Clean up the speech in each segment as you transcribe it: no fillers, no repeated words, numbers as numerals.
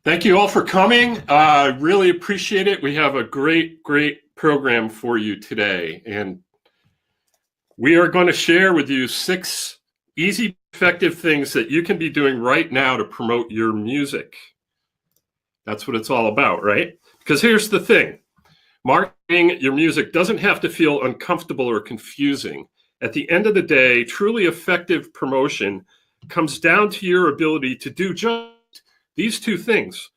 Thank you all for coming. I really appreciate it. We have a great program for you today. And we are going to share with you 6 easy, effective things that you can be doing right now to promote your music. That's what it's all about, right? Because here's the thing. Marketing your music doesn't have to feel uncomfortable or confusing. At the end of the day, truly effective promotion comes down to your ability to do just these 2 things.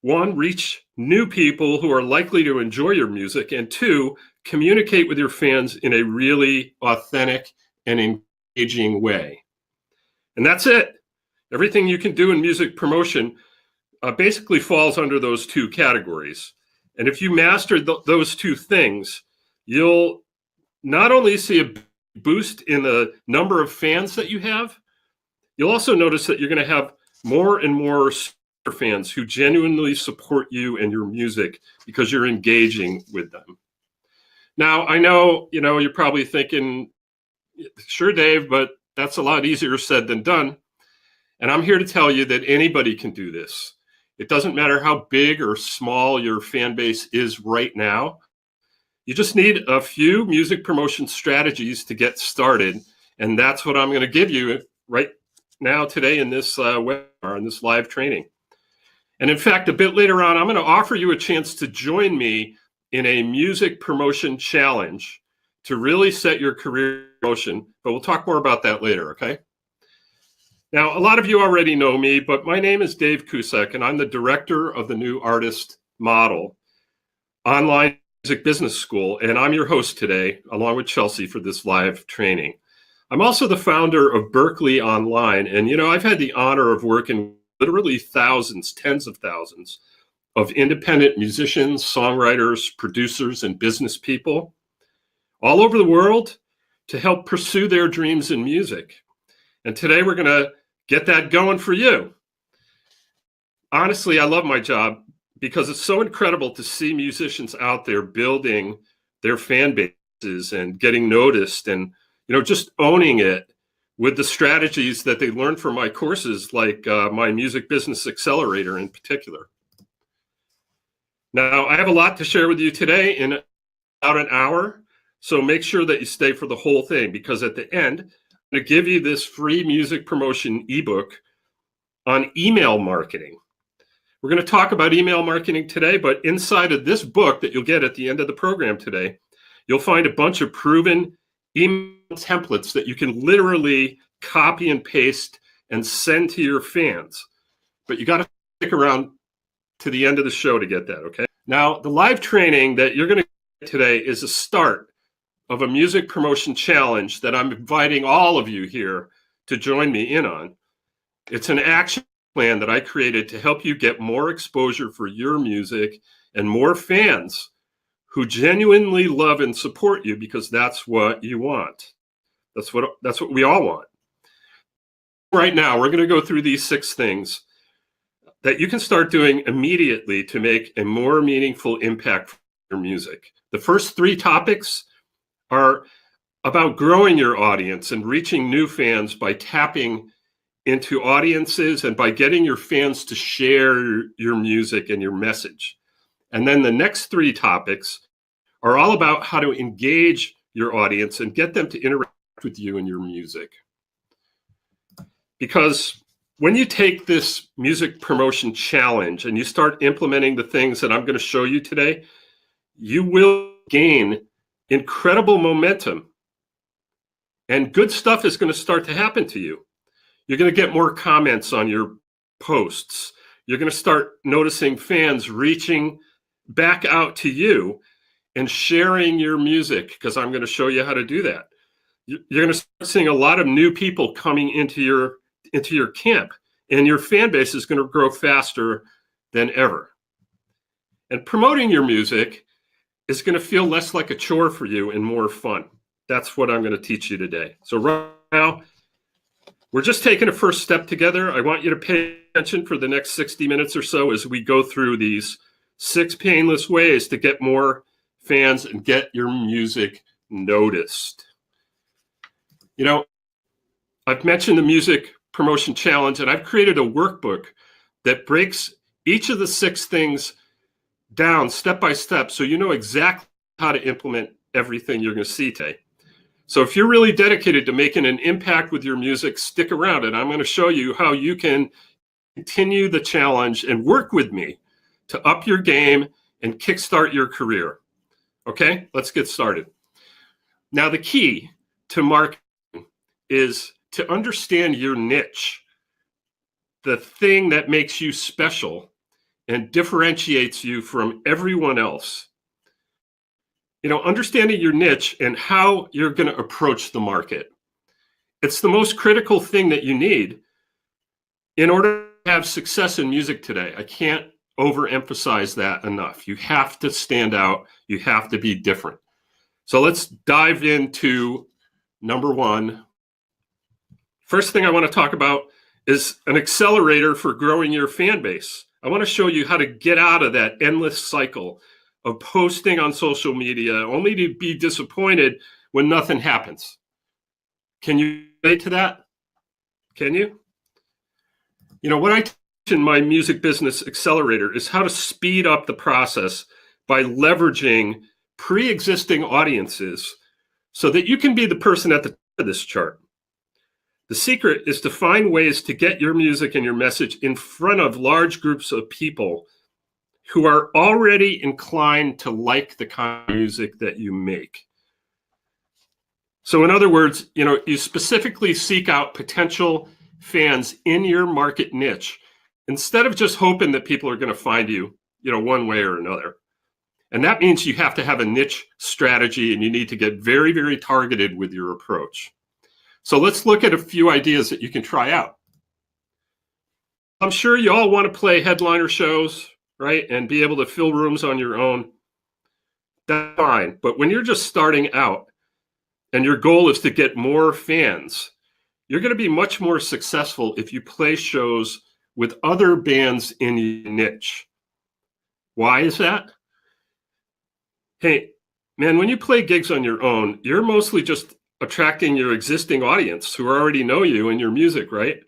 1, reach new people who are likely to enjoy your music, and 2, communicate with your fans in a really authentic and engaging way. And that's it. Everything you can do in music promotion basically falls under those 2 categories. And if you master those 2 things, you'll not only see a boost in the number of fans that you have, you'll also notice that you're going to have more and more fans who genuinely support you and your music because you're engaging with them. Now, I know, you're probably thinking, sure, Dave, but that's a lot easier said than done. And I'm here to tell you that anybody can do this. It doesn't matter how big or small your fan base is right now. You just need a few music promotion strategies to get started. And that's what I'm going to give you right now today in this webinar, in this live training. And in fact, a bit later on, I'm going to offer you a chance to join me in a music promotion challenge to really set your career in motion. But we'll talk more about that later, okay? Now, a lot of you already know me, but my name is Dave Cusack, and I'm the director of the New Artist Model Online Music Business School, and I'm your host today, along with Chelsea, for this live training. I'm also the founder of Berklee Online, and I've had the honor of working literally thousands, tens of thousands of independent musicians, songwriters, producers, and business people all over the world to help pursue their dreams in music. And today we're going to get that going for you. Honestly, I love my job because it's so incredible to see musicians out there building their fan bases and getting noticed and, just owning it with the strategies that they learned from my courses, like my Music Business Accelerator in particular. Now, I have a lot to share with you today in about an hour, so make sure that you stay for the whole thing, because at the end, I'm going to give you this free music promotion ebook on email marketing. We're going to talk about email marketing today, but inside of this book that you'll get at the end of the program today, you'll find a bunch of proven email templates that you can literally copy and paste and send to your fans. But you got to stick around to the end of the show to get that, okay? Now, the live training that you're going to get today is a start of a music promotion challenge that I'm inviting all of you here to join me in on. It's an action plan that I created to help you get more exposure for your music and more fans who genuinely love and support you, because that's what you want. That's what we all want. Right now, we're going to go through these 6 things that you can start doing immediately to make a more meaningful impact for your music. The first 3 topics are about growing your audience and reaching new fans by tapping into audiences and by getting your fans to share your music and your message. And then the next 3 topics are all about how to engage your audience and get them to interact with you and your music. Because when you take this music promotion challenge and you start implementing the things that I'm going to show you today, you will gain incredible momentum. And good stuff is going to start to happen to you. You're going to get more comments on your posts. You're going to start noticing fans reaching back out to you and sharing your music, because I'm going to show you how to do that. You're going to start seeing a lot of new people coming into your camp, and your fan base is going to grow faster than ever. And promoting your music is going to feel less like a chore for you and more fun. That's what I'm going to teach you today. So right now, we're just taking a first step together. I want you to pay attention for the next 60 minutes or so as we go through these 6 painless ways to get more fans and get your music noticed. I've mentioned the Music Promotion Challenge, and I've created a workbook that breaks each of the 6 things down step by step so you know exactly how to implement everything you're going to see today. So if you're really dedicated to making an impact with your music, stick around, and I'm going to show you how you can continue the challenge and work with me to up your game and kickstart your career. Okay, let's get started. Now, the key to marketing is to understand your niche, the thing that makes you special and differentiates you from everyone else. Understanding your niche and how you're going to approach the market. It's the most critical thing that you need in order to have success in music today. I can't overemphasize that enough. You have to stand out. You have to be different. So let's dive into number 1. First thing I want to talk about is an accelerator for growing your fan base. I want to show you how to get out of that endless cycle of posting on social media only to be disappointed when nothing happens. Can you relate to that? Can you? What I teach in my music business accelerator is how to speed up the process by leveraging pre-existing audiences so that you can be the person at the top of this chart. The secret is to find ways to get your music and your message in front of large groups of people who are already inclined to like the kind of music that you make. So in other words, you specifically seek out potential fans in your market niche instead of just hoping that people are going to find you, one way or another. And that means you have to have a niche strategy, and you need to get very, very targeted with your approach. So let's look at a few ideas that you can try out. I'm sure you all want to play headliner shows, right? And be able to fill rooms on your own. That's fine. But when you're just starting out and your goal is to get more fans, you're going to be much more successful if you play shows with other bands in your niche. Why is that? Hey, man, when you play gigs on your own, you're mostly just attracting your existing audience who already know you and your music, right?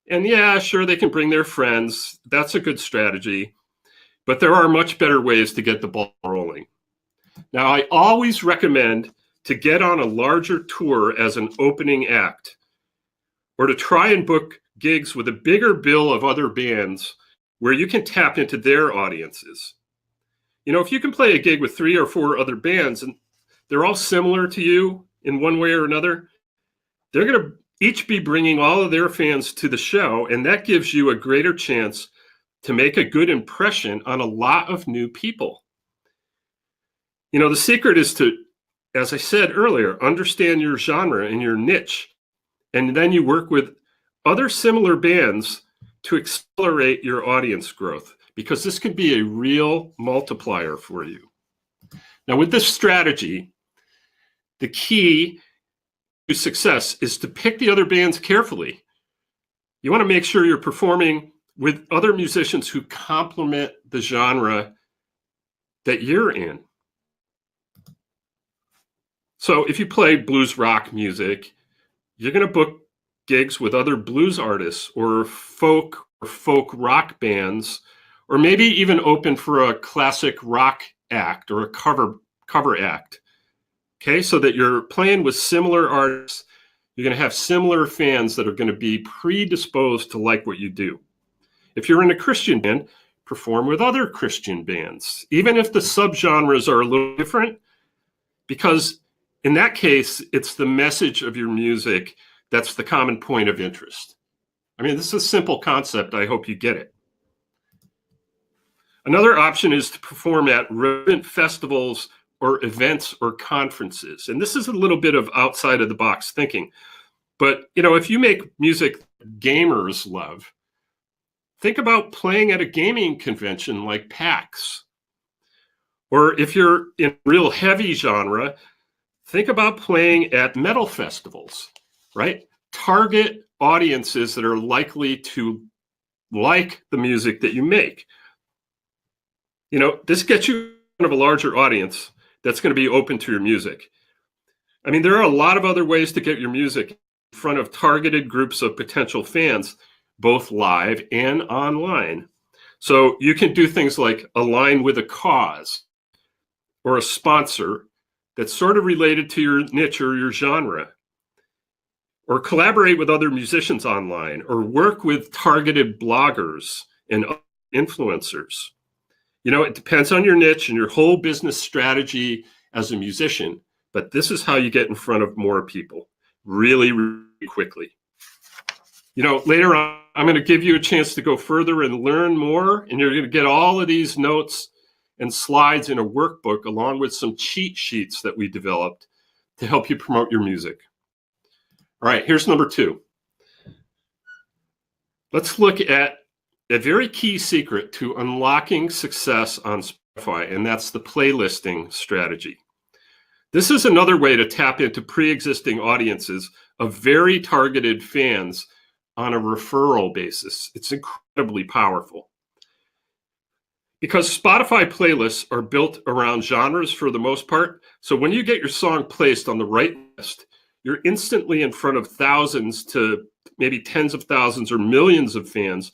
And yeah, sure, they can bring their friends. That's a good strategy. But there are much better ways to get the ball rolling. Now, I always recommend to get on a larger tour as an opening act, or to try and book gigs with a bigger bill of other bands where you can tap into their audiences. If you can play a gig with 3 or 4 other bands and they're all similar to you in one way or another, they're going to each be bringing all of their fans to the show, and that gives you a greater chance to make a good impression on a lot of new people. The secret is to, as I said earlier, understand your genre and your niche, and then you work with other similar bands to accelerate your audience growth, because this can be a real multiplier for you. Now, with this strategy, the key to success is to pick the other bands carefully. You want to make sure you're performing with other musicians who complement the genre that you're in. So if you play blues rock music, you're going to book gigs with other blues artists or folk rock bands, or maybe even open for a classic rock act or a cover act. Okay, so that you're playing with similar artists, you're going to have similar fans that are going to be predisposed to like what you do. If you're in a Christian band, perform with other Christian bands, even if the subgenres are a little different, because in that case, it's the message of your music that's the common point of interest. I mean, this is a simple concept. I hope you get it. Another option is to perform at relevant festivals or events or conferences. And this is a little bit of outside of the box thinking. But, if you make music gamers love, think about playing at a gaming convention like PAX. Or if you're in real heavy genre, think about playing at metal festivals, right? Target audiences that are likely to like the music that you make. This gets you in front of a larger audience that's going to be open to your music. I mean, there are a lot of other ways to get your music in front of targeted groups of potential fans, both live and online. So you can do things like align with a cause or a sponsor that's sort of related to your niche or your genre, or collaborate with other musicians online, or work with targeted bloggers and influencers. It depends on your niche and your whole business strategy as a musician, but this is how you get in front of more people really, really quickly. Later on, I'm going to give you a chance to go further and learn more, and you're going to get all of these notes and slides in a workbook along with some cheat sheets that we developed to help you promote your music. All right, here's number 2. Let's look at a very key secret to unlocking success on Spotify, and that's the playlisting strategy. This is another way to tap into pre-existing audiences of very targeted fans on a referral basis. It's incredibly powerful. Because Spotify playlists are built around genres for the most part, so when you get your song placed on the right list, you're instantly in front of thousands to maybe tens of thousands or millions of fans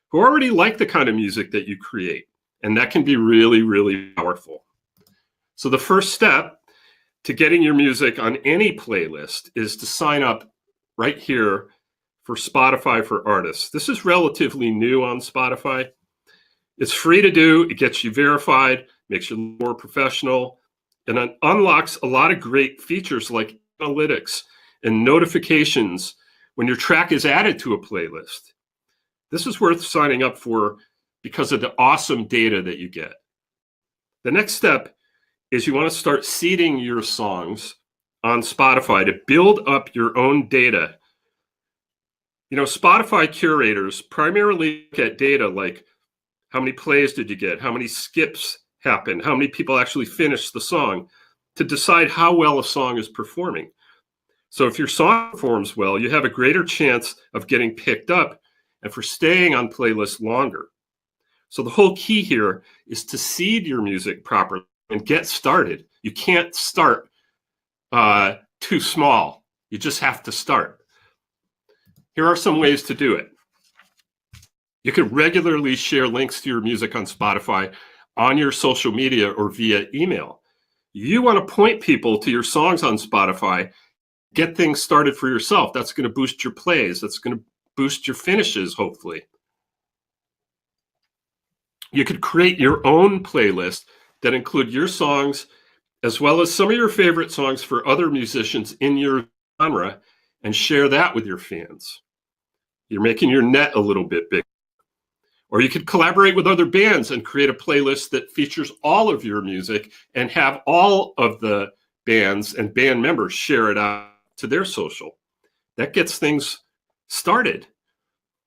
who already like the kind of music that you create. And that can be really, really powerful. So the first step to getting your music on any playlist is to sign up right here for Spotify for Artists. This is relatively new on Spotify. It's free to do. It gets you verified, makes you more professional, and it unlocks a lot of great features like analytics and notifications when your track is added to a playlist. This is worth signing up for because of the awesome data that you get. The next step is you want to start seeding your songs on Spotify to build up your own data. Spotify curators primarily look at data like how many plays did you get, how many skips happened, how many people actually finished the song to decide how well a song is performing. So if your song performs well, you have a greater chance of getting picked up and for staying on playlists longer. So the whole key here is to seed your music properly and get started. You can't start too small. You just have to start. Here are some ways to do it. You can regularly share links to your music on Spotify on your social media or via email. You want to point people to your songs on Spotify, get things started for yourself. That's going to boost your plays. That's going to boost your finishes, hopefully. You could create your own playlist that include your songs as well as some of your favorite songs for other musicians in your genre and share that with your fans. You're making your net a little bit bigger. Or you could collaborate with other bands and create a playlist that features all of your music and have all of the bands and band members share it out to their social. That gets things started.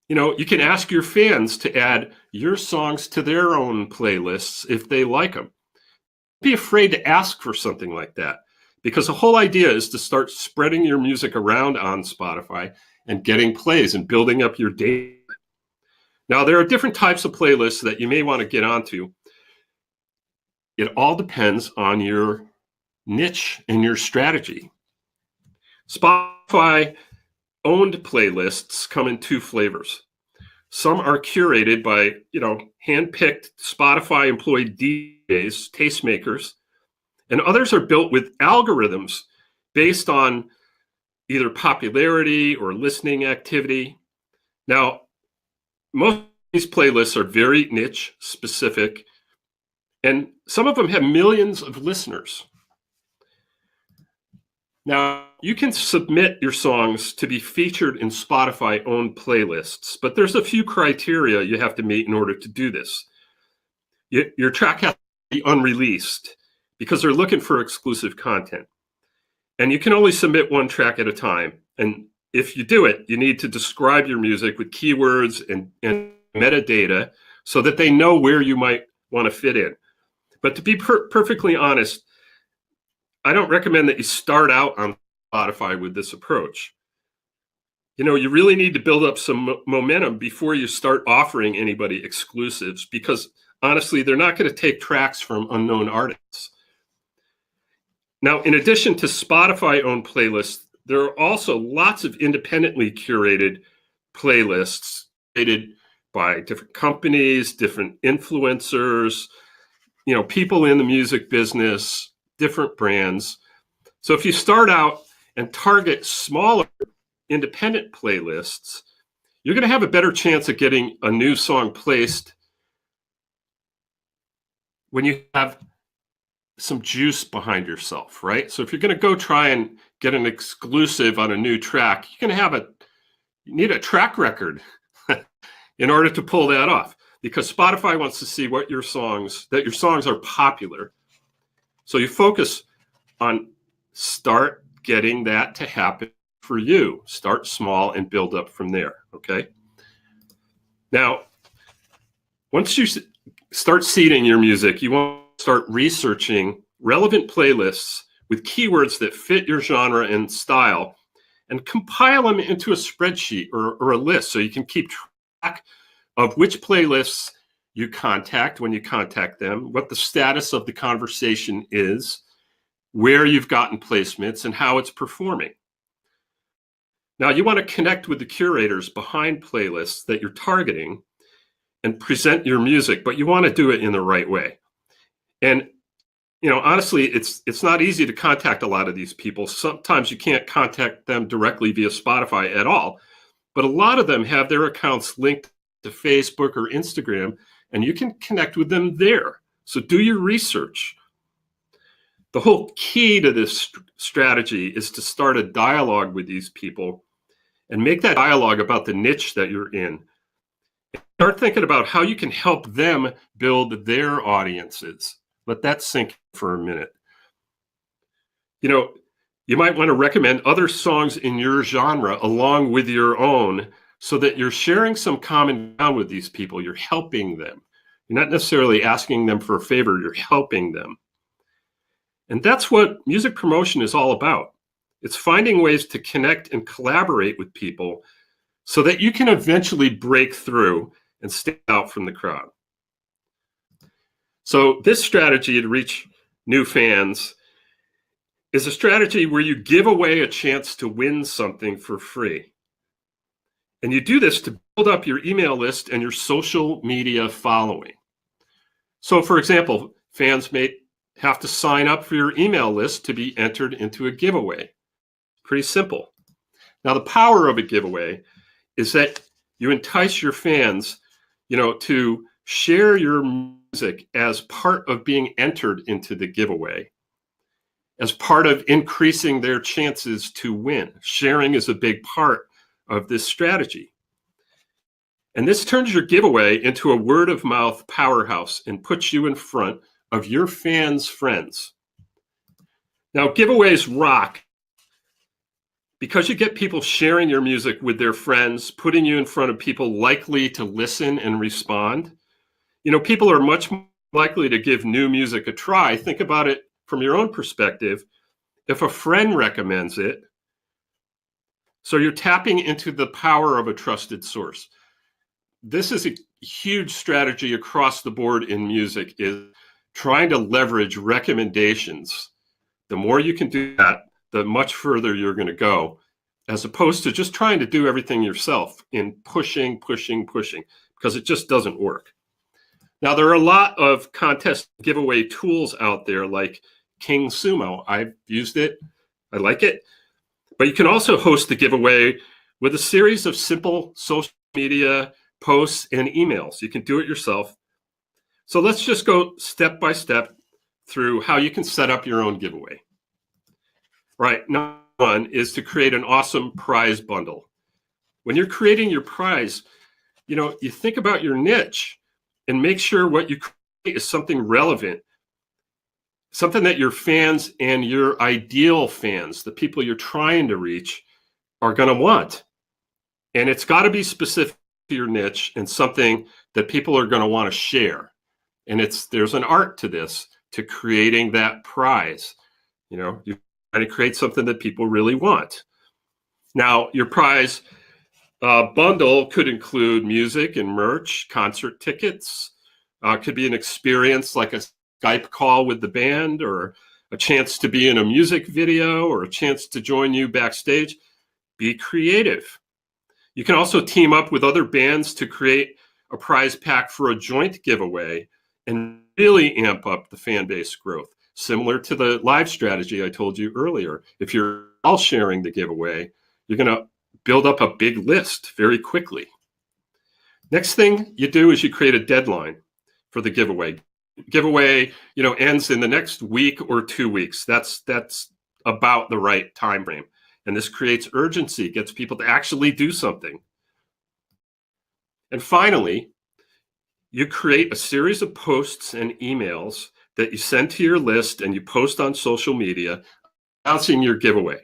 You can ask your fans to add your songs to their own playlists if they like them. Don't be afraid to ask for something like that, because the whole idea is to start spreading your music around on Spotify and getting plays and building up your data. Now, there are different types of playlists that you may want to get onto. It all depends on your niche and your strategy. Spotify owned playlists come in 2 flavors. Some are curated by, hand-picked Spotify employed DJs, tastemakers, and others are built with algorithms based on either popularity or listening activity. Now, most of these playlists are very niche specific, and some of them have millions of listeners. Now, you can submit your songs to be featured in Spotify-owned playlists, but there's a few criteria you have to meet in order to do this. Your track has to be unreleased because they're looking for exclusive content. And you can only submit 1 track at a time. And if you do it, you need to describe your music with keywords and metadata so that they know where you might want to fit in. But to be perfectly honest, I don't recommend that you start out on Spotify with this approach. You really need to build up some momentum before you start offering anybody exclusives, because honestly, they're not going to take tracks from unknown artists. Now, in addition to Spotify-owned playlists, there are also lots of independently curated playlists created by different companies, different influencers, people in the music business, different brands. So if you start out and target smaller independent playlists, you're going to have a better chance of getting a new song placed when you have some juice behind yourself, right? So if you're going to go try and get an exclusive on a new track, you're going to you need a track record in order to pull that off, because Spotify wants to see that your songs are popular. So you focus on start getting that to happen for you. Start small and build up from there, okay? Now, once you start seeding your music, you want to start researching relevant playlists with keywords that fit your genre and style, and compile them into a spreadsheet or a list so you can keep track of which playlists you contact when you contact them, what the status of the conversation is, where you've gotten placements, and how it's performing. Now, you want to connect with the curators behind playlists that you're targeting and present your music, but you want to do it in the right way. And honestly, it's not easy to contact a lot of these people. Sometimes you can't contact them directly via Spotify at all, but a lot of them have their accounts linked to Facebook or Instagram, and you can connect with them there. So do your research. The whole key to this strategy is to start a dialogue with these people and make that dialogue about the niche that you're in. Start thinking about how you can help them build their audiences. Let that sink in for a minute. You might want to recommend other songs in your genre along with your own, so that you're sharing some common ground with these people. You're helping them. You're not necessarily asking them for a favor, you're helping them. And that's what music promotion is all about. It's finding ways to connect and collaborate with people so that you can eventually break through and stand out from the crowd. So this strategy to reach new fans is a strategy where you give away a chance to win something for free. And you do this to build up your email list and your social media following. So for example, fans may have to sign up for your email list to be entered into a giveaway. Pretty simple. Now, the power of a giveaway is that you entice your fans, to share your music as part of being entered into the giveaway, as part of increasing their chances to win. Sharing is a big part of this strategy. And this turns your giveaway into a word of mouth powerhouse and puts you in front of your fans' friends. Now, giveaways rock because you get people sharing your music with their friends, putting you in front of people likely to listen and respond. People are much more likely to give new music a try. Think about it from your own perspective. If a friend recommends it, so you're tapping into the power of a trusted source. This is a huge strategy across the board in music, is trying to leverage recommendations. The more you can do that, the much further you're going to go, as opposed to just trying to do everything yourself in pushing, because it just doesn't work. Now, there are a lot of contest giveaway tools out there like King Sumo. I've used it. I like it. But you can also host the giveaway with a series of simple social media posts and emails. You can do it yourself. So let's just go step by step through how you can set up your own giveaway. Right, number one is to create an awesome prize bundle. When you're creating your prize, you think about your niche and make sure what you create is something relevant, something that your fans and your ideal fans, the people you're trying to reach, are going to want. And it's got to be specific to your niche and something that people are going to want to share. And there's an art to this, to creating that prize. You trying to create something that people really want. Now, your prize bundle could include music and merch, concert tickets. Could be an experience like a Skype call with the band, or a chance to be in a music video, or a chance to join you backstage. Be creative. You can also team up with other bands to create a prize pack for a joint giveaway and really amp up the fan base growth. Similar to the live strategy I told you earlier. If you're all sharing the giveaway, you're going to build up a big list very quickly. Next thing you do is you create a deadline for the giveaway. Giveaway, ends in the next week or 2 weeks. That's about the right time frame. And this creates urgency, gets people to actually do something. And finally, you create a series of posts and emails that you send to your list and you post on social media announcing your giveaway.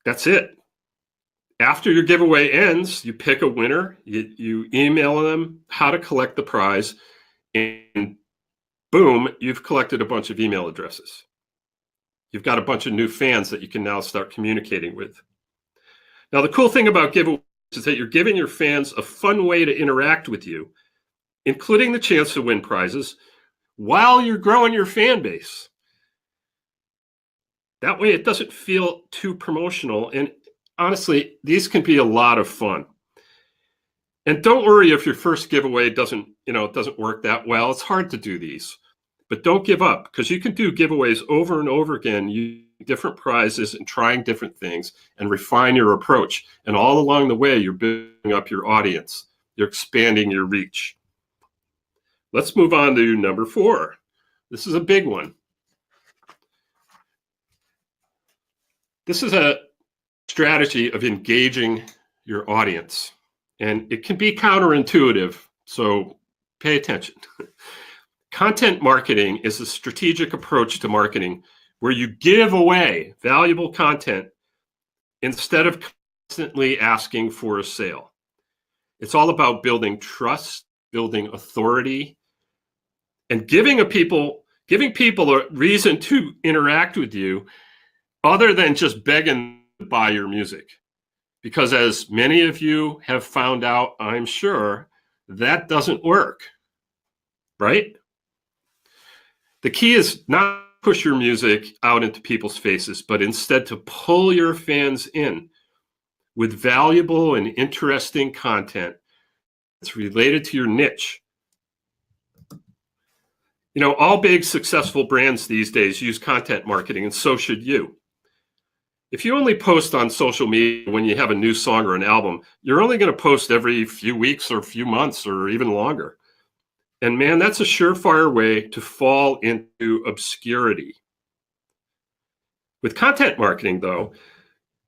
That's it. After your giveaway ends, you pick a winner, you email them how to collect the prize, and boom, you've collected a bunch of email addresses. You've got a bunch of new fans that you can now start communicating with. Now, the cool thing about giveaways is that you're giving your fans a fun way to interact with you, including the chance to win prizes while you're growing your fan base. That way it doesn't feel too promotional. And honestly, these can be a lot of fun. And don't worry if your first giveaway doesn't work that well. It's hard to do these, but don't give up, because you can do giveaways over and over again, using different prizes and trying different things and refine your approach. And all along the way, you're building up your audience. You're expanding your reach. Let's move on to number 4. This is a big one. This is a strategy of engaging your audience. And it can be counterintuitive, so pay attention. Content marketing is a strategic approach to marketing where you give away valuable content instead of constantly asking for a sale. It's all about building trust, building authority, and giving people a reason to interact with you other than just begging to buy your music. Because as many of you have found out, I'm sure, that doesn't work, right? The key is not to push your music out into people's faces, but instead to pull your fans in with valuable and interesting content that's related to your niche. All big successful brands these days use content marketing, and so should you. If you only post on social media when you have a new song or an album, you're only going to post every few weeks or few months or even longer. And man, that's a surefire way to fall into obscurity. With content marketing, though,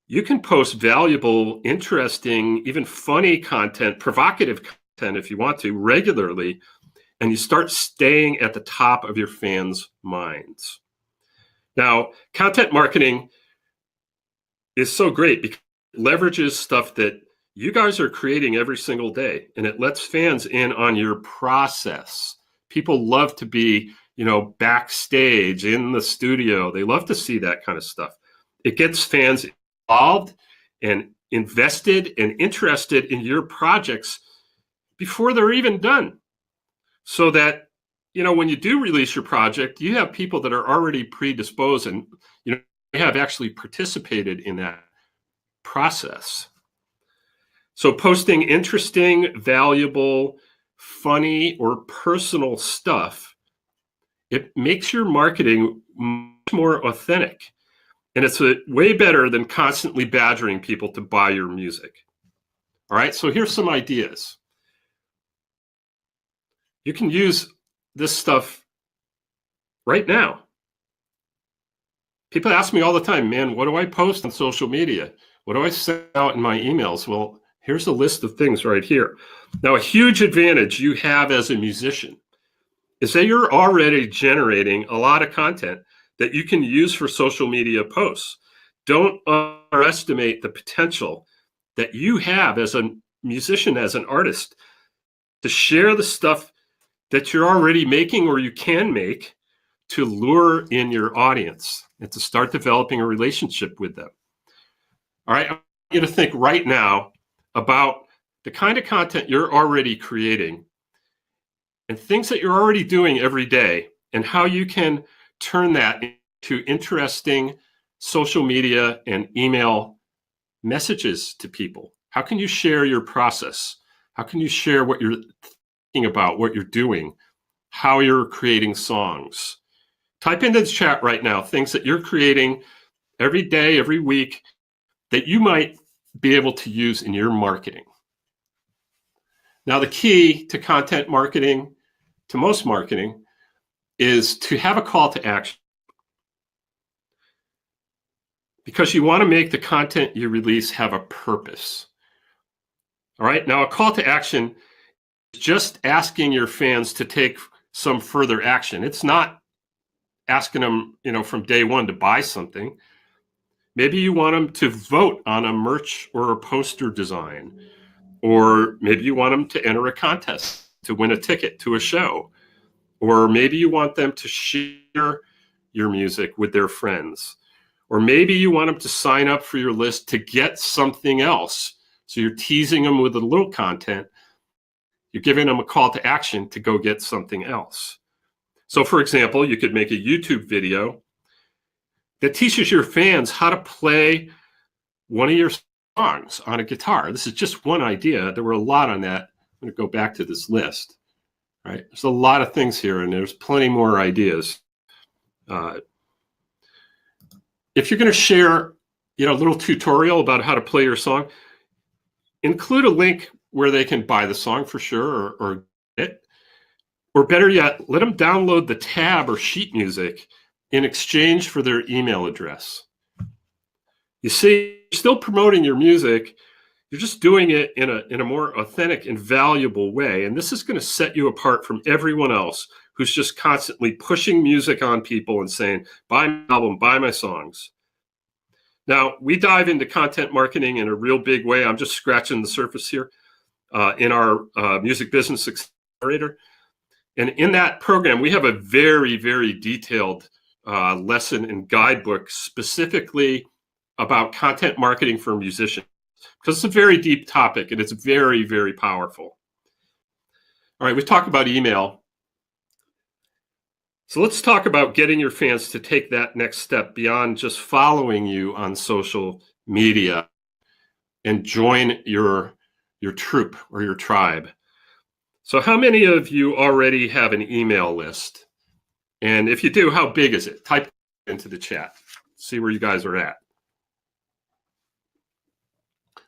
you can post valuable, interesting, even funny content, provocative content if you want to, regularly, and you start staying at the top of your fans' minds. Now, content marketing is so great because it leverages stuff that you guys are creating every single day, and it lets fans in on your process. People love to be, backstage in the studio. They love to see that kind of stuff. It gets fans involved and invested and interested in your projects before they're even done. So that, when you do release your project, you have people that are already predisposed and, have actually participated in that process. So posting interesting, valuable, funny, or personal stuff, it makes your marketing much more authentic. And it's way better than constantly badgering people to buy your music. All right, so here's some ideas. You can use this stuff right now. People ask me all the time, man, what do I post on social media? What do I send out in my emails? Well, here's a list of things right here. Now, a huge advantage you have as a musician is that you're already generating a lot of content that you can use for social media posts. Don't underestimate the potential that you have as a musician, as an artist, to share the stuff that you're already making or you can make to lure in your audience and to start developing a relationship with them. All right, I want you to think right now about the kind of content you're already creating and things that you're already doing every day and how you can turn that into interesting social media and email messages to people. How can you share your process? How can you share what you're thinking about, what you're doing, how you're creating songs? Type into the chat right now things that you're creating every day, every week, that you might be able to use in your marketing. Now, the key to content marketing, to most marketing, is to have a call to action. Because you want to make the content you release have a purpose. All right, now a call to action is just asking your fans to take some further action. It's not asking them, from day one to buy something. Maybe you want them to vote on a merch or a poster design, or maybe you want them to enter a contest to win a ticket to a show, or maybe you want them to share your music with their friends, or maybe you want them to sign up for your list to get something else. So you're teasing them with a little content. You're giving them a call to action to go get something else. So for example, you could make a YouTube video that teaches your fans how to play one of your songs on a guitar. This is just one idea. There were a lot on that. I'm going to go back to this list. Right? There's a lot of things here, and there's plenty more ideas. If you're going to share, a little tutorial about how to play your song, include a link where they can buy the song for sure, or get it. Or better yet, let them download the tab or sheet music in exchange for their email address. You see, you're still promoting your music. You're just doing it in a more authentic and valuable way. And this is going to set you apart from everyone else who's just constantly pushing music on people and saying, buy my album, buy my songs. Now, we dive into content marketing in a real big way. I'm just scratching the surface here in our Music Business Accelerator. And in that program, we have a very, very detailed lesson and guidebook specifically about content marketing for musicians, because it's a very deep topic and it's very, very powerful. All right, we've talked about email. So let's talk about getting your fans to take that next step beyond just following you on social media and join your troop or your tribe. So how many of you already have an email list? And if you do, how big is it? Type it into the chat. See where you guys are at.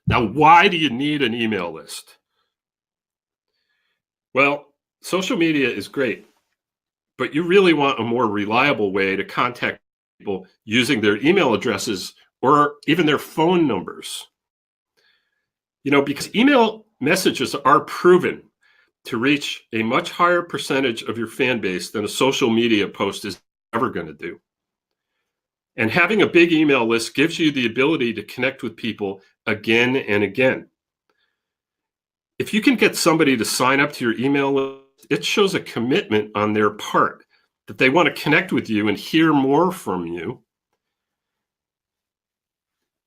Now, why do you need an email list? Well, social media is great, but you really want a more reliable way to contact people using their email addresses or even their phone numbers. Because email messages are proven to reach a much higher percentage of your fan base than a social media post is ever going to do. And having a big email list gives you the ability to connect with people again and again. If you can get somebody to sign up to your email list, it shows a commitment on their part that they want to connect with you and hear more from you.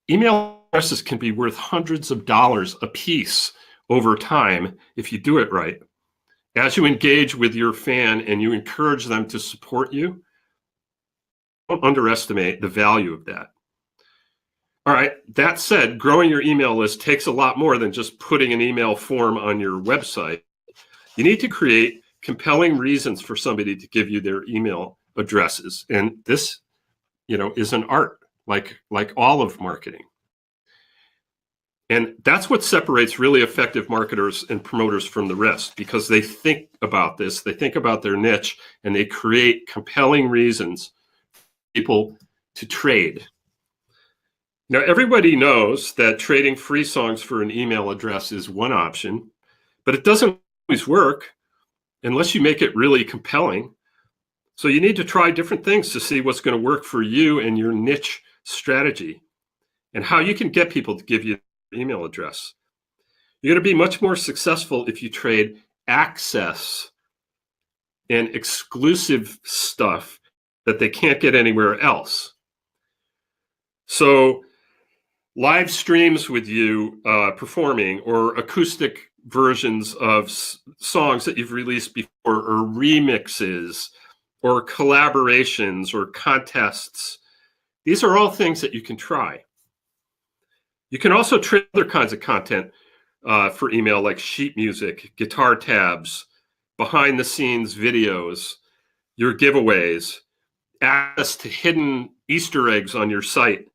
Email addresses can be worth hundreds of dollars a piece over time if you do it right. As you engage with your fan and you encourage them to support you, don't underestimate the value of that. All right, that said, growing your email list takes a lot more than just putting an email form on your website. You need to create compelling reasons for somebody to give you their email addresses. And this, is an art, like all of marketing. And that's what separates really effective marketers and promoters from the rest, because they think about this, they think about their niche, and they create compelling reasons for people to trade. Now, everybody knows that trading free songs for an email address is one option, but it doesn't always work unless you make it really compelling. So you need to try different things to see what's going to work for you and your niche strategy and how you can get people to give you their email address. You're going to be much more successful if you trade access and exclusive stuff that they can't get anywhere else. So live streams with you performing, or acoustic versions of songs that you've released before, or remixes, or collaborations, or contests. These are all things that you can try. You can also trade other kinds of content for email, like sheet music, guitar tabs, behind the scenes videos, your giveaways, access to hidden Easter eggs on your site.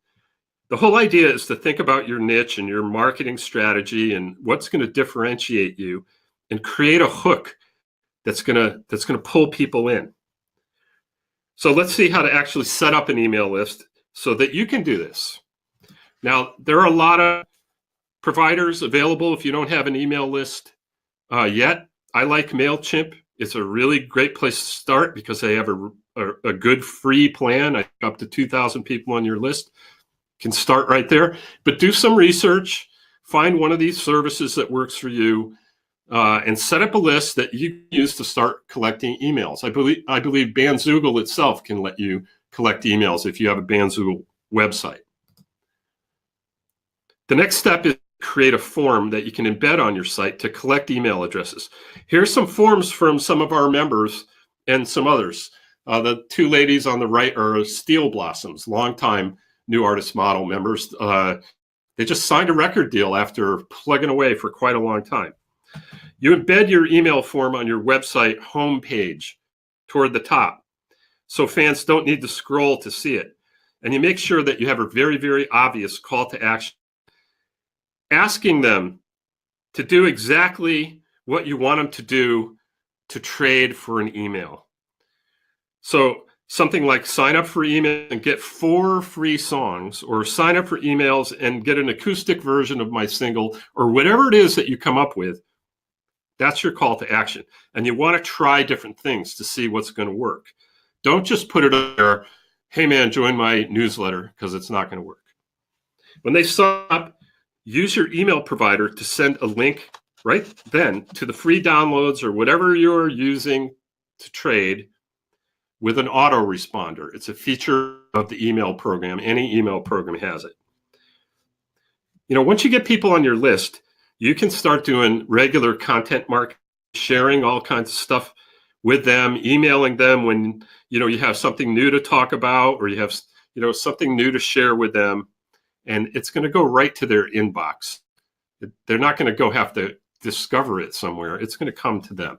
The whole idea is to think about your niche and your marketing strategy and what's going to differentiate you and create a hook that's going to pull people in. So let's see how to actually set up an email list so that you can do this. Now, there are a lot of providers available if you don't have an email list yet. I like MailChimp. It's a really great place to start because they have a good free plan. Up to 2,000 people on your list. Can start right there, but do some research, find one of these services that works for you, and set up a list that you use to start collecting emails. I believe Bandzoogle itself can let you collect emails if you have a Bandzoogle website. The next step is create a form that you can embed on your site to collect email addresses. Here's some forms from some of our members and some others. The two ladies on the right are Steel Blossoms, longtime New Artist Model members. They just signed a record deal after plugging away for quite a long time. You embed your email form on your website homepage toward the top, so fans don't need to scroll to see it. And you make sure that you have a very, very obvious call to action, asking them to do exactly what you want them to do to trade for an email. So something like sign up for email and get 4 free songs, or sign up for emails and get an acoustic version of my single, or whatever it is that you come up with. That's your call to action. And you want to try different things to see what's going to work. Don't just put it there, hey man, join my newsletter, because it's not going to work. When they sign up, use your email provider to send a link right then to the free downloads or whatever you're using to trade with an autoresponder. It's a feature of the email program. Any email program has it. Once you get people on your list, you can start doing regular content marketing, sharing all kinds of stuff with them, emailing them when you have something new to talk about, or you have something new to share with them, and it's going to go right to their inbox. They're not going to go have to discover it somewhere. It's going to come to them.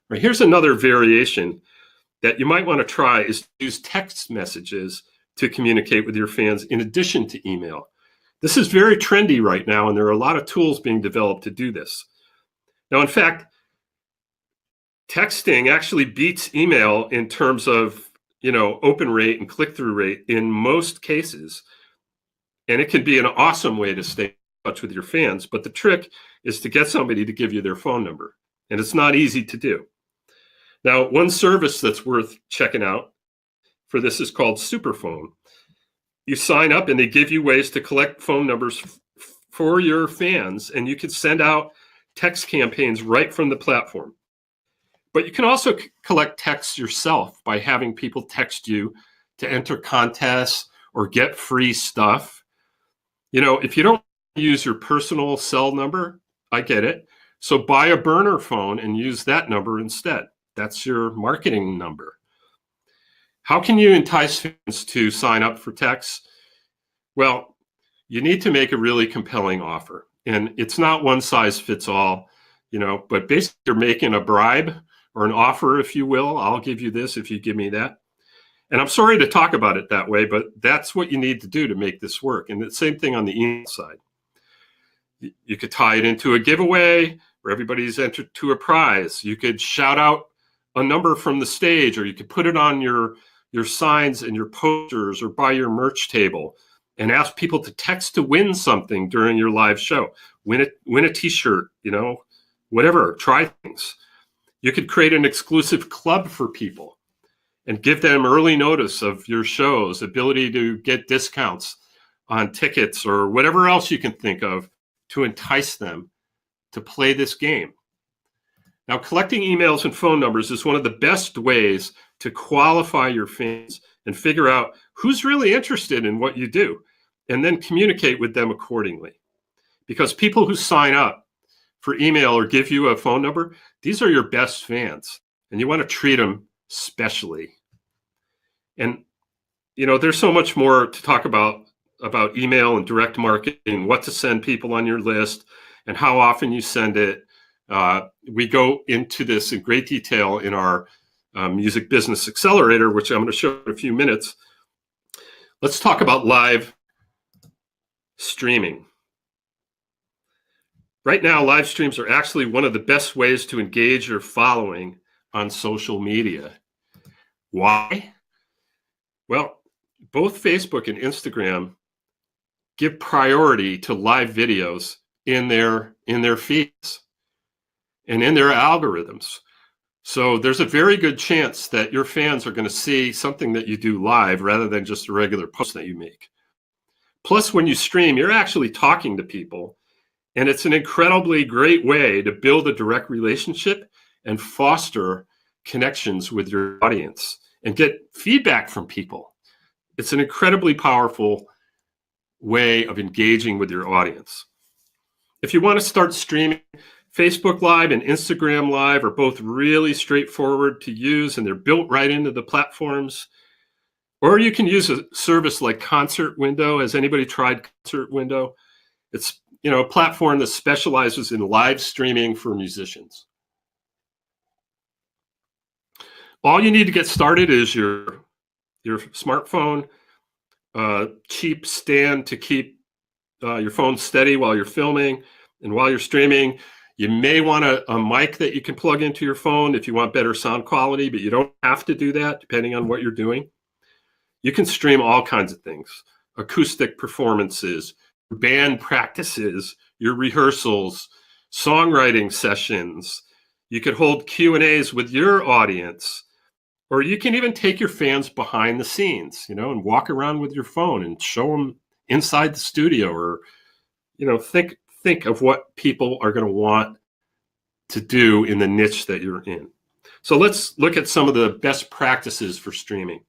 Right, here's another variation that you might want to try, is to use text messages to communicate with your fans in addition to email. This is very trendy right now, and there are a lot of tools being developed to do this. Now, in fact, texting actually beats email in terms of open rate and click-through rate in most cases, and it can be an awesome way to stay in touch with your fans. But the trick is to get somebody to give you their phone number, and it's not easy to do. Now, one service that's worth checking out for this is called Superphone. You sign up and they give you ways to collect phone numbers for your fans, and you can send out text campaigns right from the platform. But you can also collect texts yourself by having people text you to enter contests or get free stuff. If you don't use your personal cell number, I get it. So buy a burner phone and use that number instead. That's your marketing number. How can you entice fans to sign up for texts? Well, you need to make a really compelling offer. And it's not one size fits all, but basically you're making a bribe or an offer, if you will. I'll give you this if you give me that. And I'm sorry to talk about it that way, but that's what you need to do to make this work. And the same thing on the email side. You could tie it into a giveaway where everybody's entered to a prize. You could shout out a number from the stage, or you could put it on your signs and your posters or by your merch table and ask people to text to win something during your live show. Win a t-shirt, whatever, try things. You could create an exclusive club for people and give them early notice of your shows, ability to get discounts on tickets or whatever else you can think of to entice them to play this game. Now, collecting emails and phone numbers is one of the best ways to qualify your fans and figure out who's really interested in what you do, and then communicate with them accordingly. Because people who sign up for email or give you a phone number, these are your best fans, and you want to treat them specially. And, there's so much more to talk about email and direct marketing, what to send people on your list, and how often you send it. We go into this in great detail in our Music Business Accelerator, which I'm going to show in a few minutes. Let's talk about live streaming. Right now, live streams are actually one of the best ways to engage your following on social media. Why? Well, both Facebook and Instagram give priority to live videos in their feeds and in their algorithms. So there's a very good chance that your fans are going to see something that you do live rather than just a regular post that you make. Plus, when you stream, you're actually talking to people, and it's an incredibly great way to build a direct relationship and foster connections with your audience and get feedback from people. It's an incredibly powerful way of engaging with your audience. If you want to start streaming, Facebook Live and Instagram Live are both really straightforward to use, and they're built right into the platforms. Or you can use a service like Concert Window. Has anybody tried Concert Window? It's a platform that specializes in live streaming for musicians. All you need to get started is your smartphone, cheap stand to keep your phone steady while you're filming, and while you're streaming. You may want a mic that you can plug into your phone if you want better sound quality, but you don't have to do that depending on what you're doing. You can stream all kinds of things: acoustic performances, band practices, your rehearsals, songwriting sessions. You could hold Q&As with your audience, or you can even take your fans behind the scenes, and walk around with your phone and show them inside the studio, or, think of what people are going to want to do in the niche that you're in. So let's look at some of the best practices for streaming.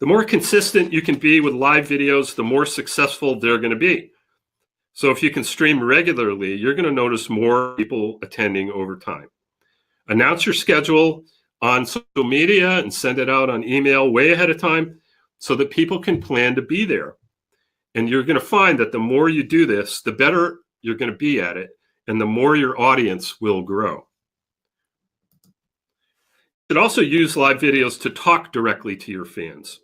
The more consistent you can be with live videos, the more successful they're going to be. So if you can stream regularly, you're going to notice more people attending over time. Announce your schedule on social media and send it out on email way ahead of time so that people can plan to be there. And you're going to find that the more you do this, the better you're going to be at it, and the more your audience will grow. You should also use live videos to talk directly to your fans.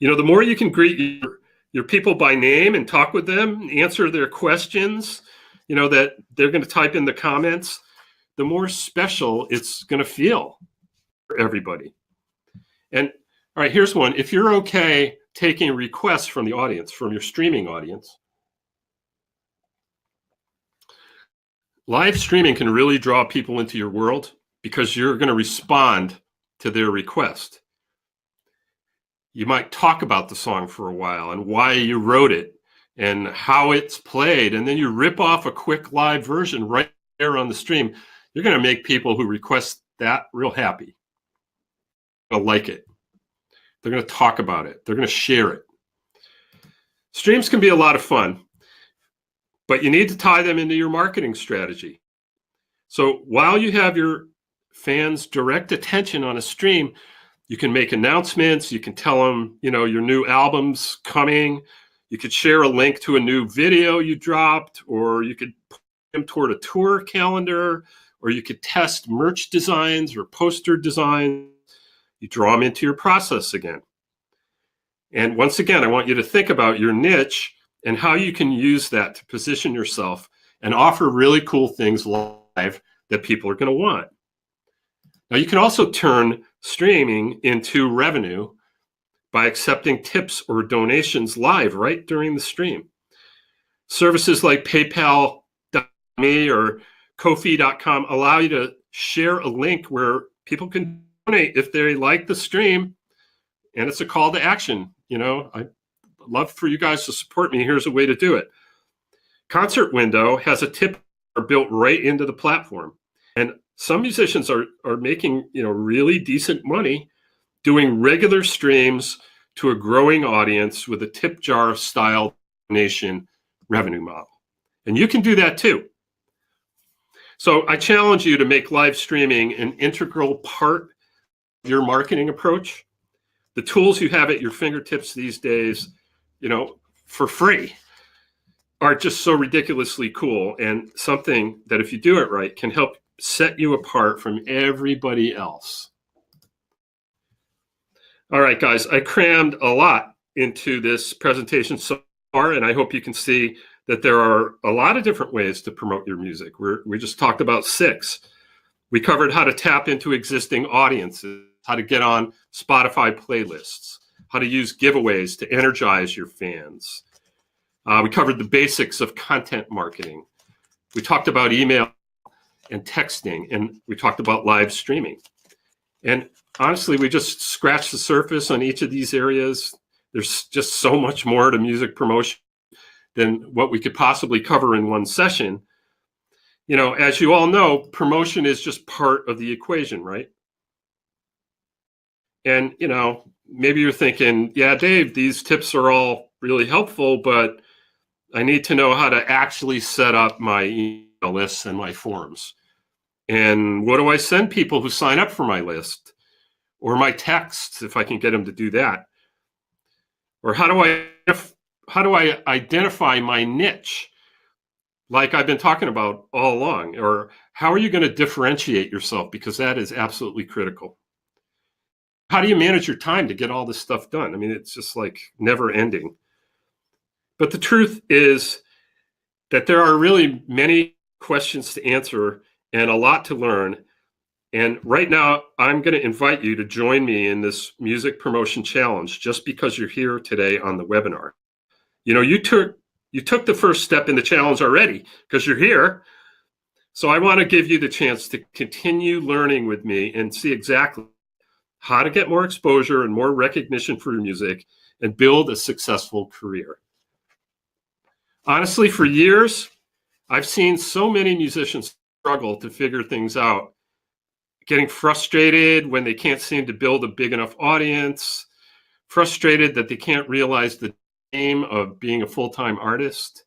The more you can greet your people by name and talk with them, answer their questions, that they're going to type in the comments, the more special it's going to feel for everybody. And all right, here's one. If you're okay taking requests from the audience, from your streaming audience, live streaming can really draw people into your world because you're going to respond to their request. You might talk about the song for a while and why you wrote it and how it's played, and then you rip off a quick live version right there on the stream. You're going to make people who request that real happy. They'll like it. They're going to talk about it. They're going to share it. Streams can be a lot of fun, but you need to tie them into your marketing strategy. So while you have your fans' direct attention on a stream, you can make announcements. You can tell them, your new album's coming. You could share a link to a new video you dropped, or you could point them toward a tour calendar, or you could test merch designs or poster designs. You draw them into your process again. And once again, I want you to think about your niche and how you can use that to position yourself and offer really cool things live that people are going to want. Now, you can also turn streaming into revenue by accepting tips or donations live right during the stream. Services like PayPal.me or Ko-fi.com allow you to share a link where people can donate if they like the stream, and it's a call to action. I'd love for you guys to support me. Here's a way to do it. Concert Window has a tip built right into the platform, and some musicians are making really decent money doing regular streams to a growing audience with a tip jar style donation revenue model. And you can do that too. So I challenge you to make live streaming an integral part of your marketing approach. The tools you have at your fingertips these days, for free. are just so ridiculously cool, and something that if you do it right can help set you apart from everybody else. All right, guys, I crammed a lot into this presentation so far, and I hope you can see that there are a lot of different ways to promote your music. We just talked about 6. We covered how to tap into existing audiences, how to get on Spotify playlists, how to use giveaways to energize your fans. We covered the basics of content marketing. We talked about email and texting, and we talked about live streaming. And honestly, we just scratched the surface on each of these areas. There's just so much more to music promotion than what we could possibly cover in one session. You know, as you all know, promotion is just part of the equation, right? And, you know, maybe you're thinking, yeah, Dave, these tips are all really helpful, but I need to know how to actually set up my email lists and my forums. And what do I send people who sign up for my list? Or my texts, if I can get them to do that? Or how do I identify my niche, like I've been talking about all along? Or how are you going to differentiate yourself? Because that is absolutely critical. How do you manage your time to get all this stuff done? I mean, it's just like never ending. But the truth is that there are really many questions to answer and a lot to learn. And right now, I'm going to invite you to join me in this music promotion challenge just because you're here today on the webinar. You know, you took the first step in the challenge already because you're here. So I want to give you the chance to continue learning with me and see exactly how to get more exposure and more recognition for your music and build a successful career. Honestly, for years, I've seen so many musicians struggle to figure things out, getting frustrated when they can't seem to build a big enough audience, frustrated that they can't realize the aim of being a full-time artist.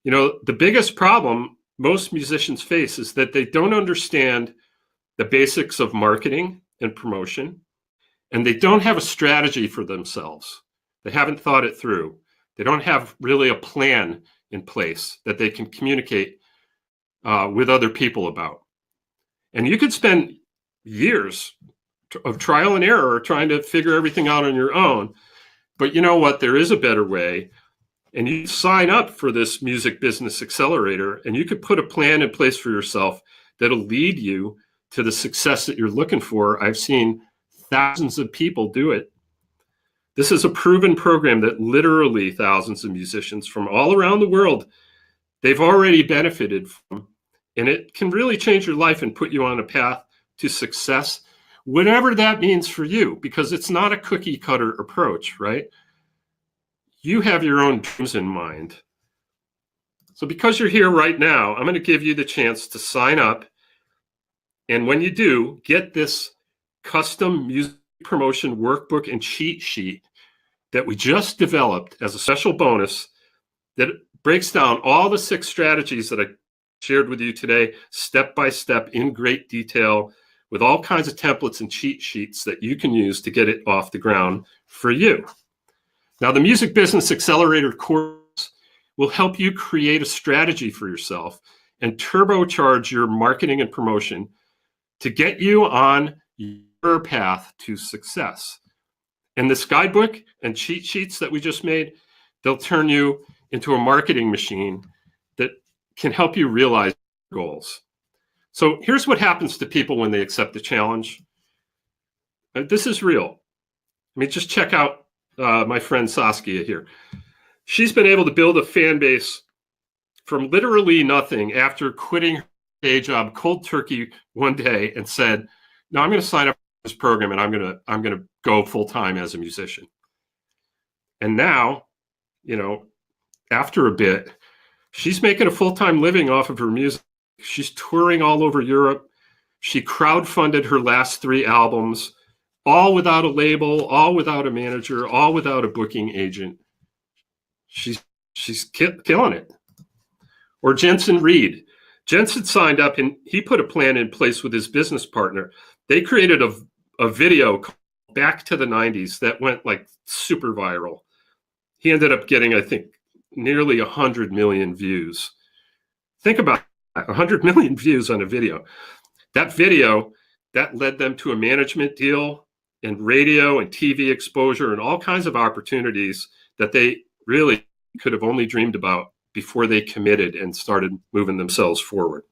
You know, the biggest problem most musicians face is that they don't understand the basics of marketing and promotion, and they don't have a strategy for themselves. They haven't thought it through. They don't have really a plan in place that they can communicate with other people about. And you could spend years of trial and error trying to figure everything out on your own. But you know what? There is a better way. And you sign up for this Music Business Accelerator, and you could put a plan in place for yourself that'll lead you to the success that you're looking for. I've seen thousands of people do it. This is a proven program that literally thousands of musicians from all around the world, they've already benefited from. And it can really change your life and put you on a path to success, whatever that means for you, because it's not a cookie cutter approach, right? You have your own dreams in mind. So because you're here right now, I'm going to give you the chance to sign up. And when you do, get this custom music promotion workbook and cheat sheet that we just developed as a special bonus that breaks down all the 6 strategies that I shared with you today, step by step in great detail, with all kinds of templates and cheat sheets that you can use to get it off the ground for you. Now, the Music Business Accelerator course will help you create a strategy for yourself and turbocharge your marketing and promotion to get you on your path to success. And this guidebook and cheat sheets that we just made, they'll turn you into a marketing machine that can help you realize your goals. So here's what happens to people when they accept the challenge. This is real. I mean, just check out my friend Saskia here. She's been able to build a fan base from literally nothing after quitting her day job cold turkey one day and said, no, I'm going to sign up for this program and I'm going to go full time as a musician. And now, you know, after a bit, she's making a full-time living off of her music. She's touring all over Europe. She crowdfunded her last 3 albums, all without a label, all without a manager, all without a booking agent. She's killing it. Or Jensen Reed. Jensen signed up and he put a plan in place with his business partner. They created a video called Back to the 90s that went like super viral. He ended up getting, I think, nearly 100 million views. Think about that, 100 million views on a video. That video, that led them to a management deal and radio and TV exposure and all kinds of opportunities that they really could have only dreamed about before they committed and started moving themselves forward.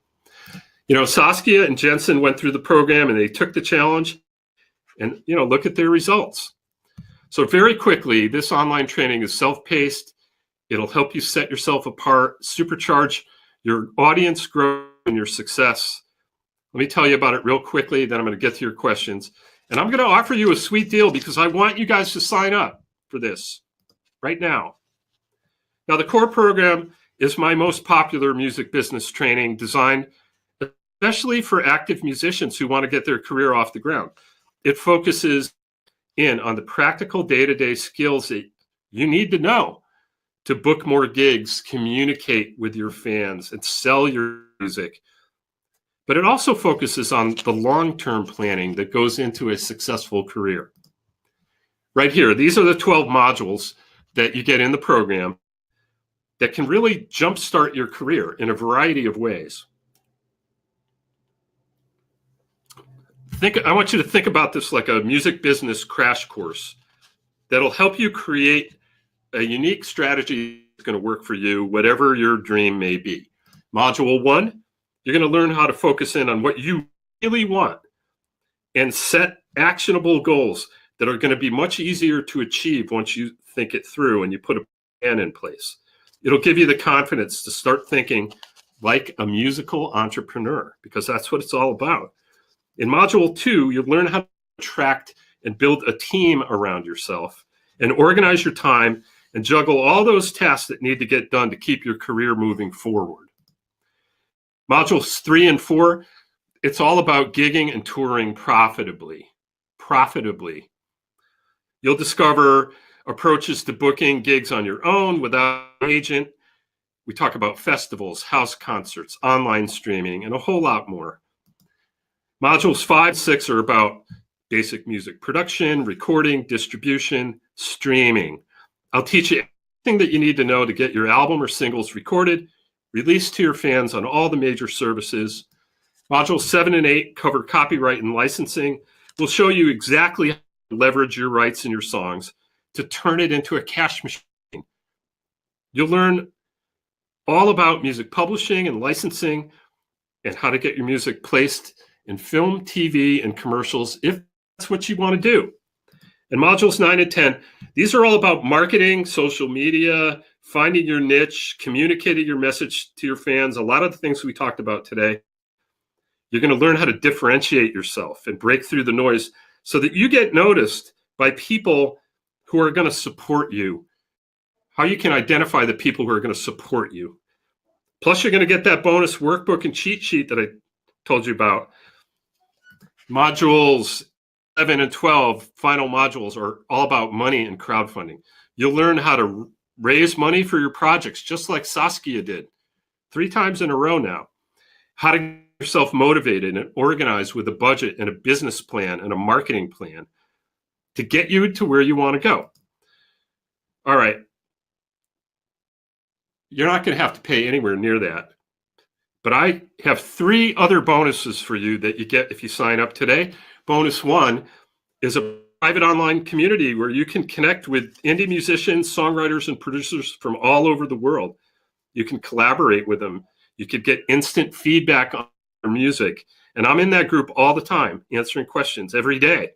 You know, Saskia and Jensen went through the program and they took the challenge and, you know, look at their results. So very quickly, this online training is self-paced. It'll help you set yourself apart, supercharge your audience growth and your success. Let me tell you about it real quickly, then I'm going to get to your questions. And I'm going to offer you a sweet deal because I want you guys to sign up for this right now. Now, the core program is my most popular music business training designed especially for active musicians who want to get their career off the ground. It focuses in on the practical day-to-day skills that you need to know to book more gigs, communicate with your fans, and sell your music. But it also focuses on the long-term planning that goes into a successful career. Right here, these are the 12 modules that you get in the program that can really jumpstart your career in a variety of ways. I want you to think about this like a music business crash course that'll help you create a unique strategy that's going to work for you, whatever your dream may be. Module 1, you're going to learn how to focus in on what you really want and set actionable goals that are going to be much easier to achieve once you think it through and you put a plan in place. It'll give you the confidence to start thinking like a musical entrepreneur, because that's what it's all about. In Module 2, you'll learn how to attract and build a team around yourself and organize your time and juggle all those tasks that need to get done to keep your career moving forward. Modules 3 and 4, it's all about gigging and touring profitably. You'll discover approaches to booking gigs on your own without an agent. We talk about festivals, house concerts, online streaming, and a whole lot more. Modules 5 and 6 are about basic music production, recording, distribution, streaming. I'll teach you everything that you need to know to get your album or singles recorded, released to your fans on all the major services. Modules 7 and 8 cover copyright and licensing. We'll show you exactly how to leverage your rights in your songs to turn it into a cash machine. You'll learn all about music publishing and licensing and how to get your music placed in film, TV, and commercials if that's what you want to do. And modules 9 and 10, these are all about marketing, social media, finding your niche, communicating your message to your fans, a lot of the things we talked about today. You're going to learn how to differentiate yourself and break through the noise so that you get noticed by people who are going to support you. How you can identify the people who are going to support you. Plus, you're going to get that bonus workbook and cheat sheet that I told you about. Modules 11 and 12, final modules, are all about money and crowdfunding. You'll learn how to raise money for your projects, just like Saskia did 3 times in a row now. How to get yourself motivated and organized with a budget and a business plan and a marketing plan to get you to where you want to go. All right. You're not going to have to pay anywhere near that. But I have 3 other bonuses for you that you get if you sign up today. Bonus 1 is a private online community where you can connect with indie musicians, songwriters, and producers from all over the world. You can collaborate with them. You could get instant feedback on your music. And I'm in that group all the time, answering questions every day.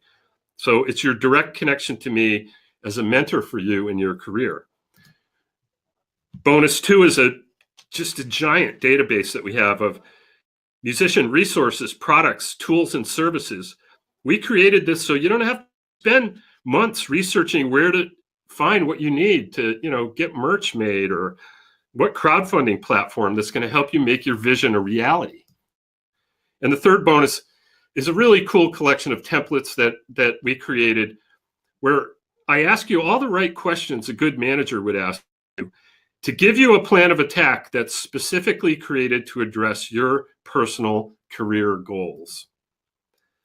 So it's your direct connection to me as a mentor for you in your career. Bonus 2 is just a giant database that we have of musician resources, products, tools, and services. We created this so you don't have to spend months researching where to find what you need to, get merch made or what crowdfunding platform that's going to help you make your vision a reality. And the third bonus is a really cool collection of templates that we created where I ask you all the right questions a good manager would ask you to give you a plan of attack that's specifically created to address your personal career goals.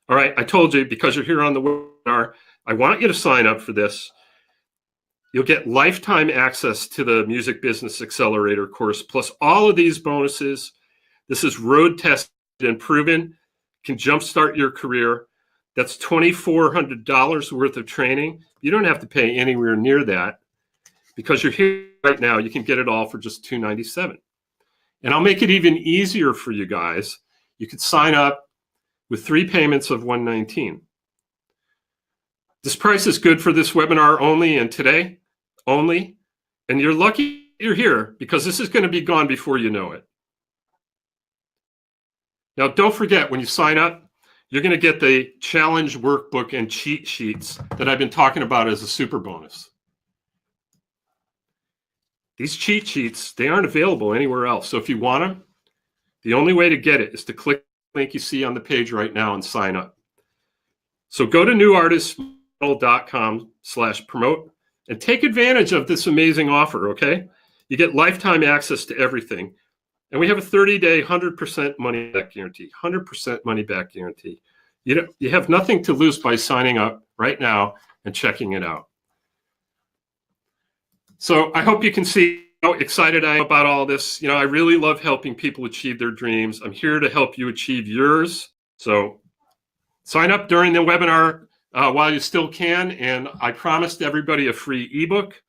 All right, I told you, because you're here on the webinar, I want you to sign up for this. You'll get lifetime access to the Music Business Accelerator course, plus all of these bonuses. This is road tested and proven, can jumpstart your career. That's $2,400 worth of training. You don't have to pay anywhere near that because you're here right now. You can get it all for just $297. And I'll make it even easier for you guys. You could sign up with 3 payments of $119. This price is good for this webinar only and today only. And you're lucky you're here because this is going to be gone before you know it. Now, don't forget, when you sign up, you're going to get the challenge workbook and cheat sheets that I've been talking about as a super bonus. These cheat sheets, they aren't available anywhere else. So if you want them, the only way to get it is to click the link you see on the page right now and sign up. So go to newartistmodel.com/promote and take advantage of this amazing offer, okay? You get lifetime access to everything. And we have a 30-day, 100% money back guarantee, 100% money back guarantee. You have nothing to lose by signing up right now and checking it out. So I hope you can see how excited I am about all this. I really love helping people achieve their dreams. I'm here to help you achieve yours. So sign up during the webinar while you still can. And I promised everybody a free ebook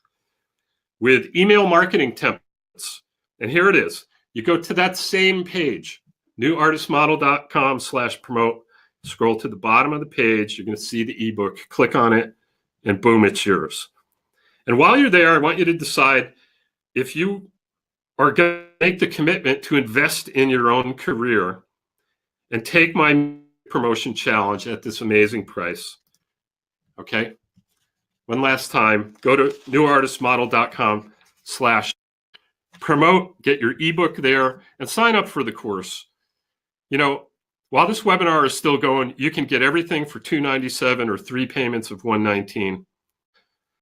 with email marketing templates. And here it is. You go to that same page, newartistmodel.com/promote. Scroll to the bottom of the page. You're going to see the ebook. Click on it, and boom, it's yours. And while you're there, I want you to decide if you are going to make the commitment to invest in your own career and take my promotion challenge at this amazing price. Okay? One last time, go to newartistmodel.com/promote, get your ebook there, and sign up for the course. While this webinar is still going, you can get everything for $297 or 3 payments of $119.